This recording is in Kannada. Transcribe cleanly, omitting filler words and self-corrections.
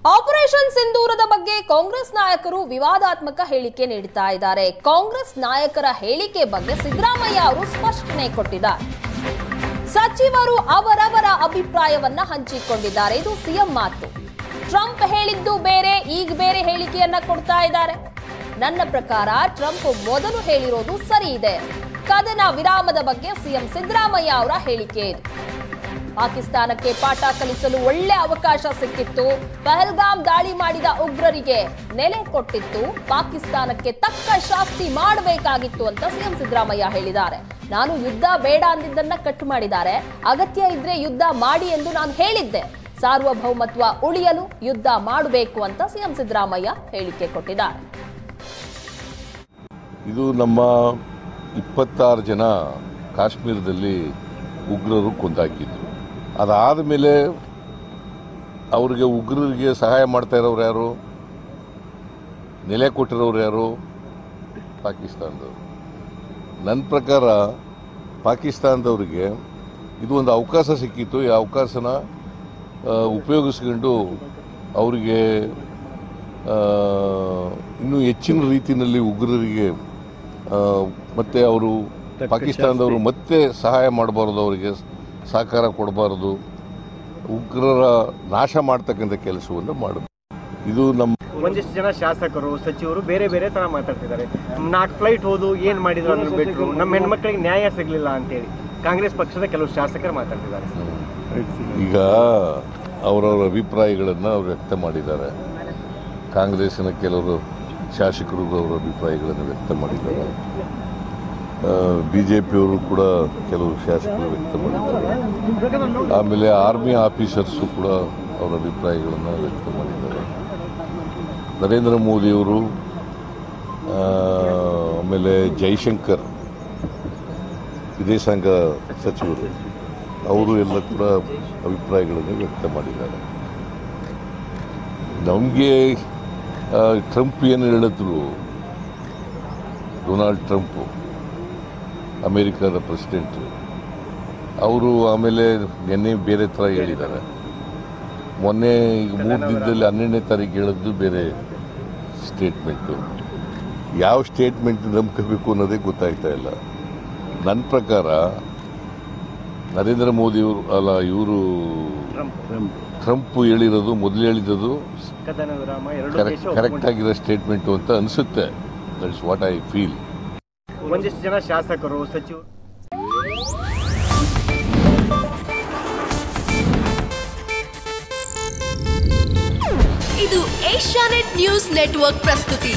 ಆಪರೇಷನ್ ಸಿಂಧೂರದ ಬಗ್ಗೆ ಕಾಂಗ್ರೆಸ್ ನಾಯಕರು ವಿವಾದಾತ್ಮಕ ಹೇಳಿಕೆ ನೀಡುತ್ತಾ ಇದ್ದಾರೆ. ಕಾಂಗ್ರೆಸ್ ನಾಯಕರ ಹೇಳಿಕೆ ಬಗ್ಗೆ ಸಿದ್ದರಾಮಯ್ಯ ಅವರು ಸ್ಪಷ್ಟನೆ ಕೊಟ್ಟಿದ್ದಾರೆ. ಸಚಿವರು ಅವರವರ ಅಭಿಪ್ರಾಯವನ್ನ ಹಂಚಿಕೊಂಡಿದ್ದಾರೆ. ಇದು ಸಿಎಂ ಮಾತು. ಟ್ರಂಪ್ ಹೇಳಿದ್ದು ಬೇರೆ, ಈಗ ಬೇರೆ ಹೇಳಿಕೆಯನ್ನ ಕೊಡ್ತಾ ಇದ್ದಾರೆ. ನನ್ನ ಪ್ರಕಾರ ಟ್ರಂಪ್ ಮೊದಲು ಹೇಳಿರೋದು ಸರಿ ಇದೆ. ಕದನ ವಿರಾಮದ ಬಗ್ಗೆ ಸಿಎಂ ಸಿದ್ದರಾಮಯ್ಯ ಅವರ ಹೇಳಿಕೆ ಇದು. ಪಾಕಿಸ್ತಾನಕ್ಕೆ ಪಾಠ ಕಲಿಸಲು ಒಳ್ಳೆ ಅವಕಾಶ ಸಿಕ್ಕಿತ್ತು. ಪಹಲ್ಗಾಮ್ ದಾಳಿ ಮಾಡಿದ ಉಗ್ರರಿಗೆ ನೆಲೆ ಕೊಟ್ಟಿತ್ತು. ಪಾಕಿಸ್ತಾನಕ್ಕೆ ತಕ್ಕ ಶಾಸ್ತಿ ಮಾಡಬೇಕಾಗಿತ್ತು ಅಂತ ಸಿಎಂ ಸಿದ್ದರಾಮಯ್ಯ ಹೇಳಿದ್ದಾರೆ. ನಾನು ಯುದ್ಧ ಬೇಡ ಅಂದಿದ್ದನ್ನ ಕಟ್ ಮಾಡಿದ್ದಾರೆ. ಅಗತ್ಯ ಇದ್ರೆ ಯುದ್ಧ ಮಾಡಿ ಎಂದು ನಾನು ಹೇಳಿದ್ದೆ. ಸಾರ್ವಭೌಮತ್ವ ಉಳಿಯಲು ಯುದ್ಧ ಮಾಡಬೇಕು ಅಂತ ಸಿಎಂ ಸಿದ್ದರಾಮಯ್ಯ ಹೇಳಿಕೆ ಕೊಟ್ಟಿದ್ದಾರೆ. ಇದು ನಮ್ಮ 26 ಜನ ಕಾಶ್ಮೀರದಲ್ಲಿ ಉಗ್ರರು ಕೊಂದಾಕಿದ್ರು. ಅದಾದ ಮೇಲೆ ಅವರಿಗೆ ಉಗ್ರರಿಗೆ ಸಹಾಯ ಮಾಡ್ತಾ ಇರೋರು ಯಾರು, ನೆಲೆ ಕೊಟ್ಟಿರೋರು ಯಾರು? ಪಾಕಿಸ್ತಾನದವರು. ನನ್ನ ಪ್ರಕಾರ ಪಾಕಿಸ್ತಾನದವರಿಗೆ ಇದು ಒಂದು ಅವಕಾಶ ಸಿಕ್ಕಿತ್ತು. ಈ ಅವಕಾಶನ ಉಪಯೋಗಿಸ್ಕೊಂಡು ಅವರಿಗೆ ಇನ್ನೂ ಹೆಚ್ಚಿನ ರೀತಿಯಲ್ಲಿ ಉಗ್ರರಿಗೆ ಮತ್ತೆ ಅವರು ಪಾಕಿಸ್ತಾನದವರು ಮತ್ತೆ ಸಹಾಯ ಮಾಡಬಾರ್ದು, ಅವರಿಗೆ ಸಹಕಾರ ಕೊಡಬಾರದು, ಉಗ್ರರ ನಾಶ ಮಾಡ್ತಕ್ಕಂಥ ಕೆಲಸವನ್ನು ಮಾಡಬೇಕು. ಇದು ನಮ್ಮ ಒಂದಿಷ್ಟು ಜನ ಶಾಸಕರು ಸಚಿವರು ಬೇರೆ ಬೇರೆ ತರ ಮಾತಾಡ್ತಿದ್ದಾರೆ. 4 ಫ್ಲೈಟ್ ಹೋದು ಏನ್ ಮಾಡಿದ್ರು ಅದನ್ನು ಬಿಟ್ಟರು, ನಮ್ಮ ಹೆಣ್ಮಕ್ಳಿಗೆ ನ್ಯಾಯ ಸಿಗ್ಲಿಲ್ಲ ಅಂತೇಳಿ ಕಾಂಗ್ರೆಸ್ ಪಕ್ಷದ ಕೆಲವು ಶಾಸಕರು ಮಾತಾಡ್ತಿದ್ದಾರೆ. ಈಗ ಅವರವರ ಅಭಿಪ್ರಾಯಗಳನ್ನು ಅವರು ವ್ಯಕ್ತ ಮಾಡಿದ್ದಾರೆ. ಕಾಂಗ್ರೆಸ್ಸಿನ ಕೆಲವರು ಶಾಸಕರು ಅವರ ಅಭಿಪ್ರಾಯಗಳನ್ನು ವ್ಯಕ್ತ ಮಾಡಿದ್ದಾರೆ. BJPಯವರು ಕೂಡ ಕೆಲವು ಶಾಸಕರು ವ್ಯಕ್ತ ಮಾಡಿದ್ದಾರೆ. ಆಮೇಲೆ ಆರ್ಮಿ ಆಫೀಸರ್ಸು ಕೂಡ ಅವರ ಅಭಿಪ್ರಾಯಗಳನ್ನು ವ್ಯಕ್ತ ಮಾಡಿದ್ದಾರೆ. ನರೇಂದ್ರ ಮೋದಿಯವರು, ಆಮೇಲೆ ಜೈಶಂಕರ್ ವಿದೇಶಾಂಗ ಸಚಿವರು, ಅವರು ಎಲ್ಲ ಕೂಡ ಅಭಿಪ್ರಾಯಗಳನ್ನು ವ್ಯಕ್ತ ಮಾಡಿದ್ದಾರೆ. ನಮಗೆ ಟ್ರಂಪ್ ಏನು ಹೇಳಿದ್ರು, ಡೊನಾಲ್ಡ್ ಟ್ರಂಪು ಅಮೇರಿಕಾದ ಪ್ರೆಸಿಡೆಂಟು, ಅವರು ಆಮೇಲೆ ನಿನ್ನೆ ಬೇರೆ ಥರ ಹೇಳಿದ್ದಾರೆ. ಮೊನ್ನೆ 3 ದಿನದಲ್ಲಿ 12ನೇ ತಾರೀಕು ಹೇಳಿದ್ದು ಬೇರೆ ಸ್ಟೇಟ್ಮೆಂಟು. ಯಾವ ಸ್ಟೇಟ್ಮೆಂಟ್ ನಂಬ್ಕೋಬೇಕು ಅನ್ನೋದೇ ಗೊತ್ತಾಗ್ತಾ ಇಲ್ಲ. ನನ್ನ ಪ್ರಕಾರ ನರೇಂದ್ರ ಮೋದಿಯವರು ಅಲ್ಲ, ಇವರು ಟ್ರಂಪ್ ಹೇಳಿರೋದು, ಮೊದಲು ಹೇಳಿದ್ದು ಕರೆಕ್ಟ್ ಆಗಿರೋ ಸ್ಟೇಟ್ಮೆಂಟು ಅಂತ ಅನಿಸುತ್ತೆ. That's what I feel. ಒಂದಿಷ್ಟು ಜನ ಶಾಸಕರು ಸಚಿವರು ಇದು ಏಷ್ಯಾನೆಟ್ ನ್ಯೂಸ್ ನೆಟ್ವರ್ಕ್ ಪ್ರಸ್ತುತಿ.